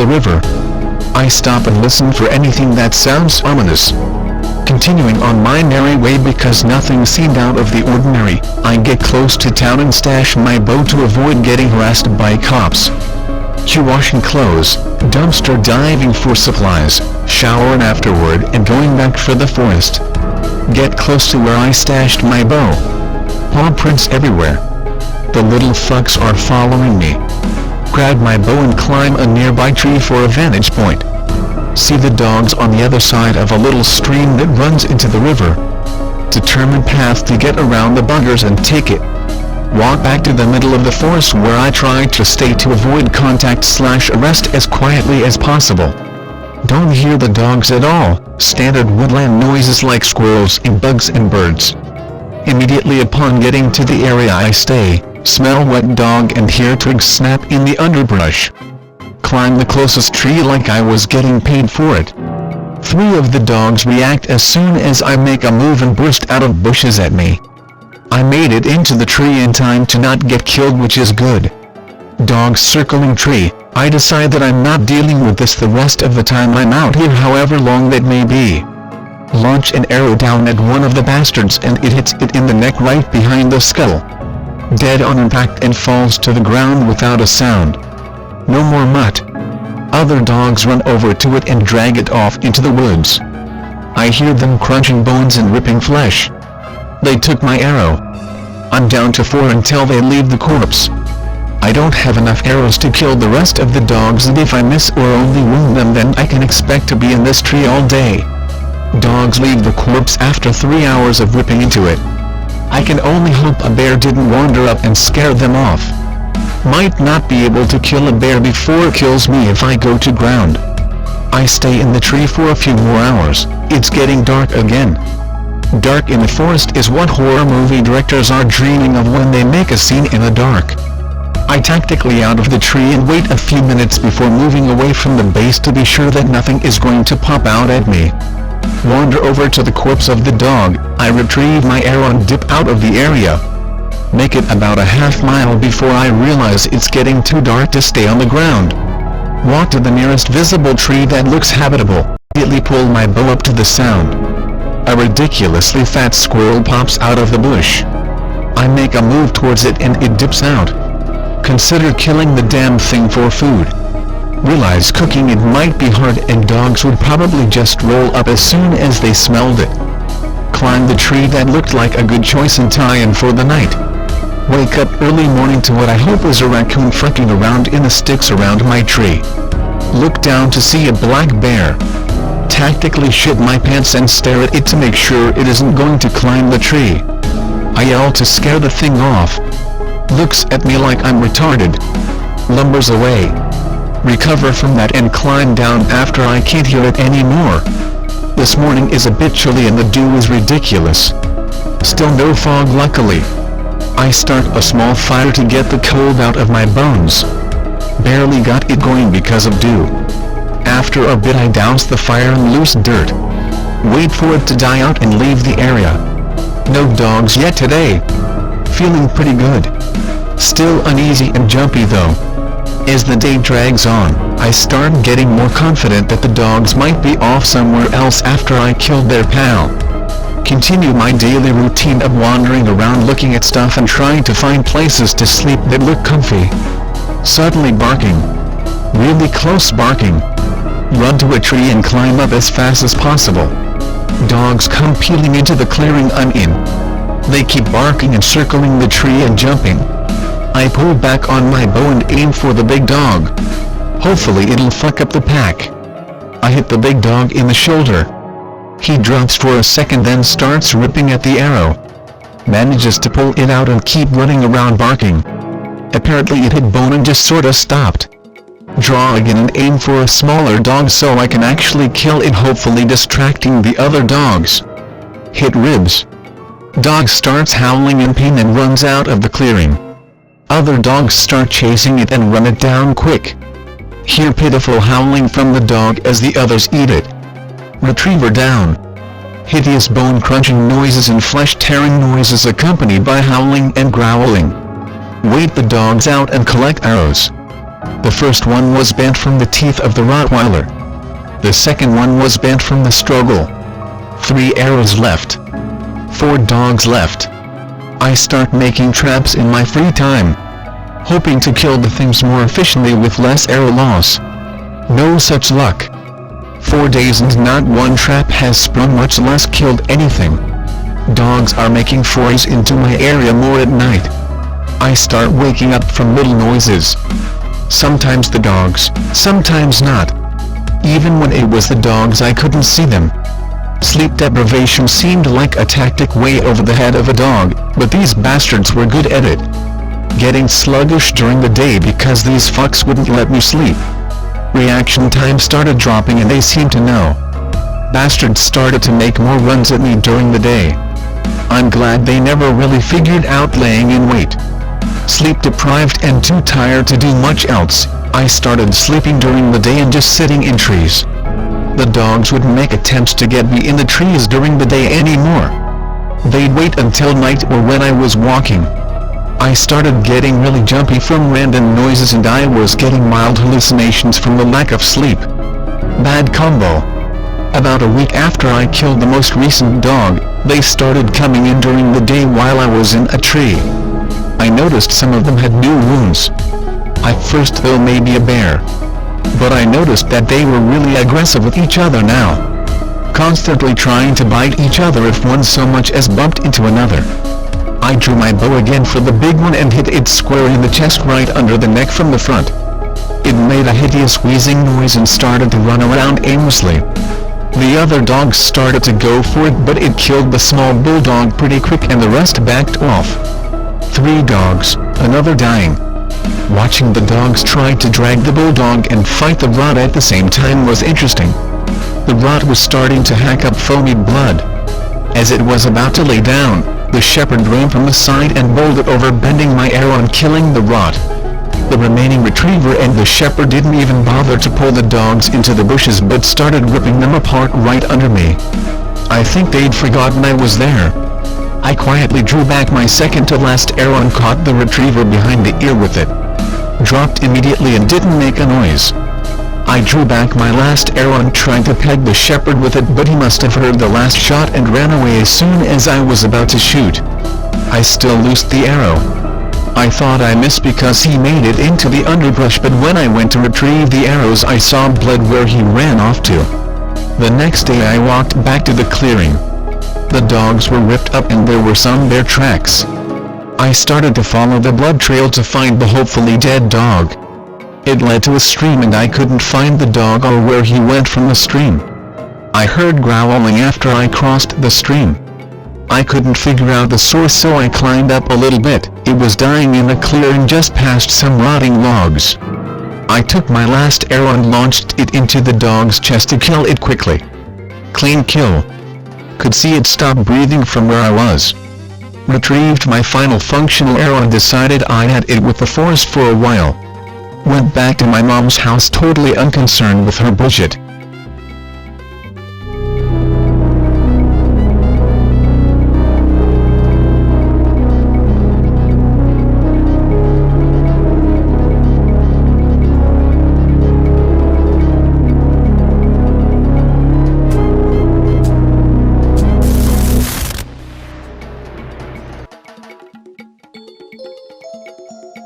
the river. I stop and listen for anything that sounds ominous. Continuing on my merry way because nothing seemed out of the ordinary, I get close to town and stash my bow to avoid getting harassed by cops. Washing clothes, dumpster diving for supplies, showering afterward and going back for the forest. Get close to where I stashed my bow. Paw prints everywhere. The little fucks are following me. Grab my bow and climb a nearby tree for a vantage point. See the dogs on the other side of a little stream that runs into the river. Determine path to get around the buggers and take it. Walk back to the middle of the forest where I try to stay to avoid contact/arrest as quietly as possible. Don't hear the dogs at all, standard woodland noises like squirrels and bugs and birds. Immediately upon getting to the area I stay, smell wet dog and hear twigs snap in the underbrush. Climb the closest tree like I was getting paid for it. 3 of the dogs react as soon as I make a move and burst out of bushes at me. I made it into the tree in time to not get killed, which is good. Dogs circling tree, I decide that I'm not dealing with this the rest of the time I'm out here, however long that may be. Launch an arrow down at one of the bastards and it hits it in the neck right behind the skull. Dead on impact and falls to the ground without a sound. No more mutt. Other dogs run over to it and drag it off into the woods. I hear them crunching bones and ripping flesh. They took my arrow. I'm down to 4 until they leave the corpse. I don't have enough arrows to kill the rest of the dogs, and if I miss or only wound them then I can expect to be in this tree all day. Dogs leave the corpse after 3 hours of ripping into it. I can only hope a bear didn't wander up and scare them off. Might not be able to kill a bear before it kills me if I go to ground. I stay in the tree for a few more hours. It's getting dark again. Dark in the forest is what horror movie directors are dreaming of when they make a scene in the dark. I tactically out of the tree and wait a few minutes before moving away from the base to be sure that nothing is going to pop out at me. Wander over to the corpse of the dog, I retrieve my arrow and dip out of the area. Make it about a half mile before I realize it's getting too dark to stay on the ground. Walk to the nearest visible tree that looks habitable, immediately pull my bow up to the sound. A ridiculously fat squirrel pops out of the bush. I make a move towards it and it dips out. Consider killing the damn thing for food. Realize cooking it might be hard and dogs would probably just roll up as soon as they smelled it. Climb the tree that looked like a good choice and tie in for the night. Wake up early morning to what I hope is a raccoon fronting around in the sticks around my tree. Look down to see a black bear. Tactically shit my pants and stare at it to make sure it isn't going to climb the tree. I yell to scare the thing off. Looks at me like I'm retarded. Lumbers away. Recover from that and climb down after I can't hear it anymore. This morning is a bit chilly and the dew is ridiculous. Still no fog luckily. I start a small fire to get the cold out of my bones. Barely got it going because of dew. After a bit I douse the fire in loose dirt. Wait for it to die out and leave the area. No dogs yet today. Feeling pretty good. Still uneasy and jumpy though. As the day drags on, I start getting more confident that the dogs might be off somewhere else after I killed their pal. Continue my daily routine of wandering around looking at stuff and trying to find places to sleep that look comfy. Suddenly barking. Really close barking. Run to a tree and climb up as fast as possible. Dogs come peeling into the clearing I'm in. They keep barking and circling the tree and jumping. I pull back on my bow and aim for the big dog. Hopefully it'll fuck up the pack. I hit the big dog in the shoulder. He drops for a second then starts ripping at the arrow. Manages to pull it out and keep running around barking. Apparently it hit bone and just sorta stopped. Draw again and aim for a smaller dog so I can actually kill it, hopefully distracting the other dogs. Hit ribs. Dog starts howling in pain and runs out of the clearing. Other dogs start chasing it and run it down quick. Hear pitiful howling from the dog as the others eat it. Retriever down. Hideous bone-crunching noises and flesh-tearing noises accompanied by howling and growling. Wait the dogs out and collect arrows. The first one was bent from the teeth of the Rottweiler. The second one was bent from the struggle. 3 arrows left. 4 dogs left. I start making traps in my free time, hoping to kill the things more efficiently with less arrow loss. No such luck. 4 days and not one trap has sprung, much less killed anything. Dogs are making forays into my area more at night. I start waking up from little noises. Sometimes the dogs, sometimes not. Even when it was the dogs I couldn't see them. Sleep deprivation seemed like a tactic way over the head of a dog, but these bastards were good at it. Getting sluggish during the day because these fucks wouldn't let me sleep. Reaction time started dropping and they seemed to know. Bastards started to make more runs at me during the day. I'm glad they never really figured out laying in wait. Sleep deprived and too tired to do much else, I started sleeping during the day and just sitting in trees. The dogs wouldn't make attempts to get me in the trees during the day anymore. They'd wait until night or when I was walking. I started getting really jumpy from random noises and I was getting mild hallucinations from the lack of sleep. Bad combo. About a week after I killed the most recent dog, they started coming in during the day while I was in a tree. I noticed some of them had new wounds. I first thought maybe a bear. But I noticed that they were really aggressive with each other now. Constantly trying to bite each other if one so much as bumped into another. I drew my bow again for the big one and hit it square in the chest right under the neck from the front. It made a hideous wheezing noise and started to run around aimlessly. The other dogs started to go for it, but it killed the small bulldog pretty quick and the rest backed off. 3 dogs, another dying. Watching the dogs try to drag the bulldog and fight the rot at the same time was interesting. The rot was starting to hack up foamy blood. As it was about to lay down, the shepherd ran from the side and bowled it over, bending my arrow and killing the rot. The remaining retriever and the shepherd didn't even bother to pull the dogs into the bushes but started ripping them apart right under me. I think they'd forgotten I was there. I quietly drew back my second to last arrow and caught the retriever behind the ear with it. Dropped immediately and didn't make a noise. I drew back my last arrow and tried to peg the shepherd with it, but he must have heard the last shot and ran away as soon as I was about to shoot. I still loosed the arrow. I thought I missed because he made it into the underbrush, but when I went to retrieve the arrows I saw blood where he ran off to. The next day I walked back to the clearing. The dogs were ripped up and there were some bear tracks. I started to follow the blood trail to find the hopefully dead dog. It led to a stream and I couldn't find the dog or where he went from the stream. I heard growling after I crossed the stream. I couldn't figure out the source, so I climbed up a little bit. It was dying in a clearing just past some rotting logs. I took my last arrow and launched it into the dog's chest to kill it quickly. Clean kill. Could see it stop breathing from where I was. Retrieved my final functional arrow and decided I'd had it with the forest for a while. Went back to my mom's house totally unconcerned with her bullshit.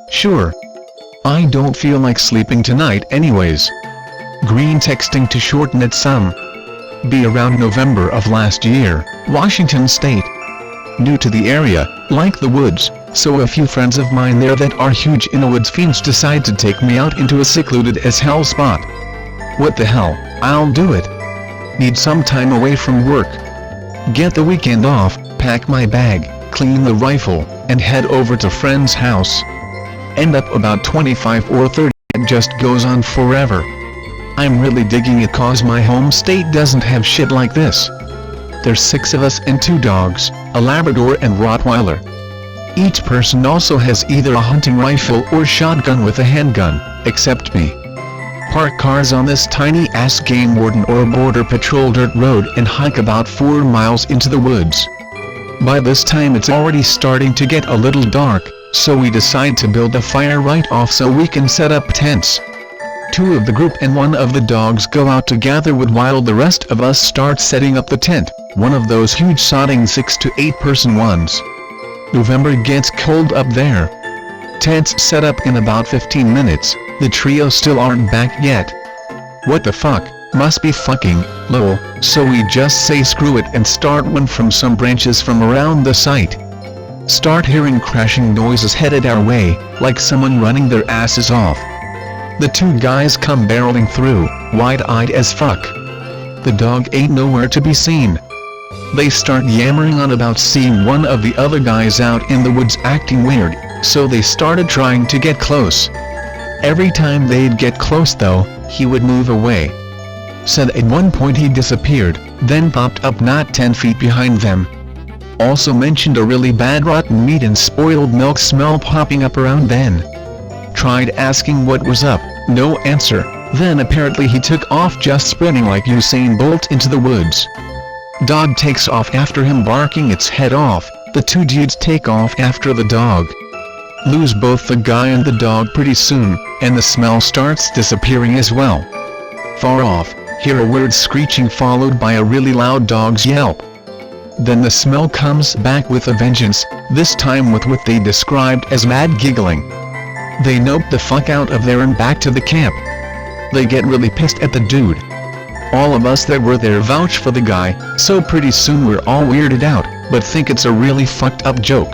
Sure. I don't feel like sleeping tonight anyways. Green texting to shorten it some. Be around November of last year, Washington State. New to the area, like the woods, so a few friends of mine there that are huge in the woods fiends decide to take me out into a secluded as hell spot. What the hell, I'll do it. Need some time away from work. Get the weekend off, pack my bag, clean the rifle, and head over to friend's house. End up about 25 or 30, it just goes on forever. I'm really digging it cause my home state doesn't have shit like this. There's 6 of us and 2 dogs, a Labrador and Rottweiler. Each person also has either a hunting rifle or shotgun with a handgun, except me. Park cars on this tiny ass game warden or border patrol dirt road and hike about 4 miles into the woods. By this time it's already starting to get a little dark, so we decide to build a fire right off so we can set up tents. two of the group and one of the dogs go out to gather wood while the rest of us start setting up the tent, one of those huge sodding 6 to 8 person ones. November gets cold up there. Tents set up in about 15 minutes, the trio still aren't back yet. What the fuck, must be fucking, lol, so we just say screw it and start one from some branches from around the site. Start hearing crashing noises headed our way, like someone running their asses off. The two guys come barreling through, wide-eyed as fuck. The dog ain't nowhere to be seen. They start yammering on about seeing one of the other guys out in the woods acting weird, so they started trying to get close. Every time they'd get close though, he would move away. Said at one point he disappeared, then popped up not 10 feet behind them. Also mentioned a really bad rotten meat and spoiled milk smell popping up around then. Tried asking what was up, no answer, then apparently he took off just sprinting like Usain Bolt into the woods. Dog takes off after him barking its head off, the two dudes take off after the dog. Lose both the guy and the dog pretty soon, and the smell starts disappearing as well. Far off, hear a weird screeching followed by a really loud dog's yelp. Then the smell comes back with a vengeance, this time with what they described as mad giggling. They nope the fuck out of there and back to the camp. They get really pissed at the dude. All of us that were there vouch for the guy, so pretty soon we're all weirded out, but think it's a really fucked up joke.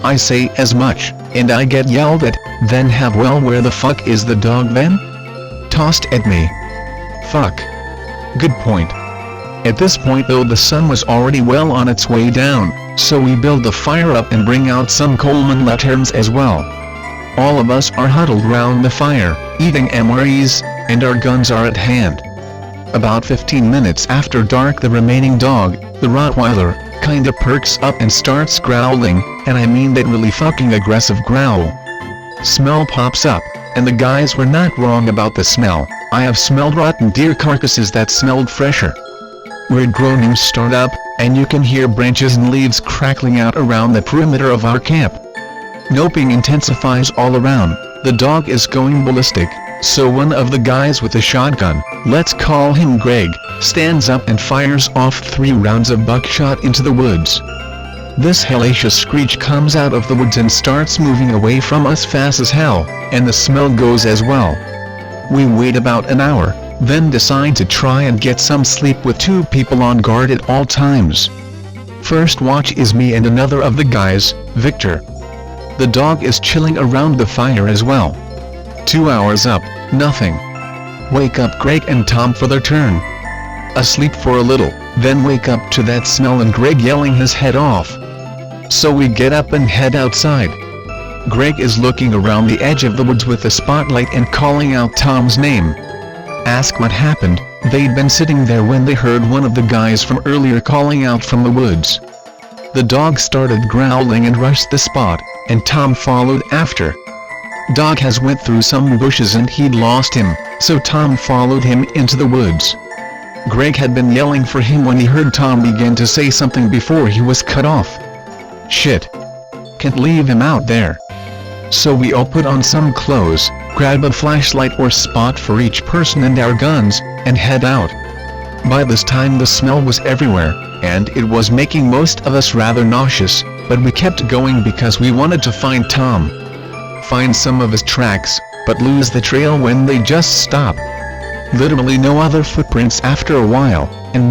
I say as much, and I get yelled at, then have well where the fuck is the dog then? Tossed at me. Fuck. Good point. At this point though the sun was already well on its way down, so we build the fire up and bring out some Coleman lanterns as well. All of us are huddled round the fire, eating MREs, and our guns are at hand. About 15 minutes after dark the remaining dog, the Rottweiler, kinda perks up and starts growling, and I mean that really fucking aggressive growl. Smell pops up, and the guys were not wrong about the smell. I have smelled rotten deer carcasses that smelled fresher. Weird groanings start up, and you can hear branches and leaves crackling out around the perimeter of our camp. Noping intensifies all around, the dog is going ballistic, so one of the guys with a shotgun, let's call him Greg, stands up and fires off 3 rounds of buckshot into the woods. This hellacious screech comes out of the woods and starts moving away from us fast as hell, and the smell goes as well. We wait about an hour, then decide to try and get some sleep with 2 people on guard at all times. First watch is me and another of the guys, Victor. The dog is chilling around the fire as well. 2 hours up, nothing. Wake up Greg and Tom for their turn. Asleep for a little, then wake up to that smell and Greg yelling his head off. So we get up and head outside. Greg is looking around the edge of the woods with a spotlight and calling out Tom's name. Ask what happened, they'd been sitting there when they heard one of the guys from earlier calling out from the woods. The dog started growling and rushed the spot, and Tom followed after. Dog has went through some bushes and he'd lost him, so Tom followed him into the woods. Greg had been yelling for him when he heard Tom begin to say something before he was cut off. Shit. Can't leave him out there. So we all put on some clothes, grab a flashlight or spot for each person and our guns, and head out. By this time the smell was everywhere, and it was making most of us rather nauseous, but we kept going because we wanted to find Tom. Find some of his tracks, but lose the trail when they just stop. Literally no other footprints after a while, and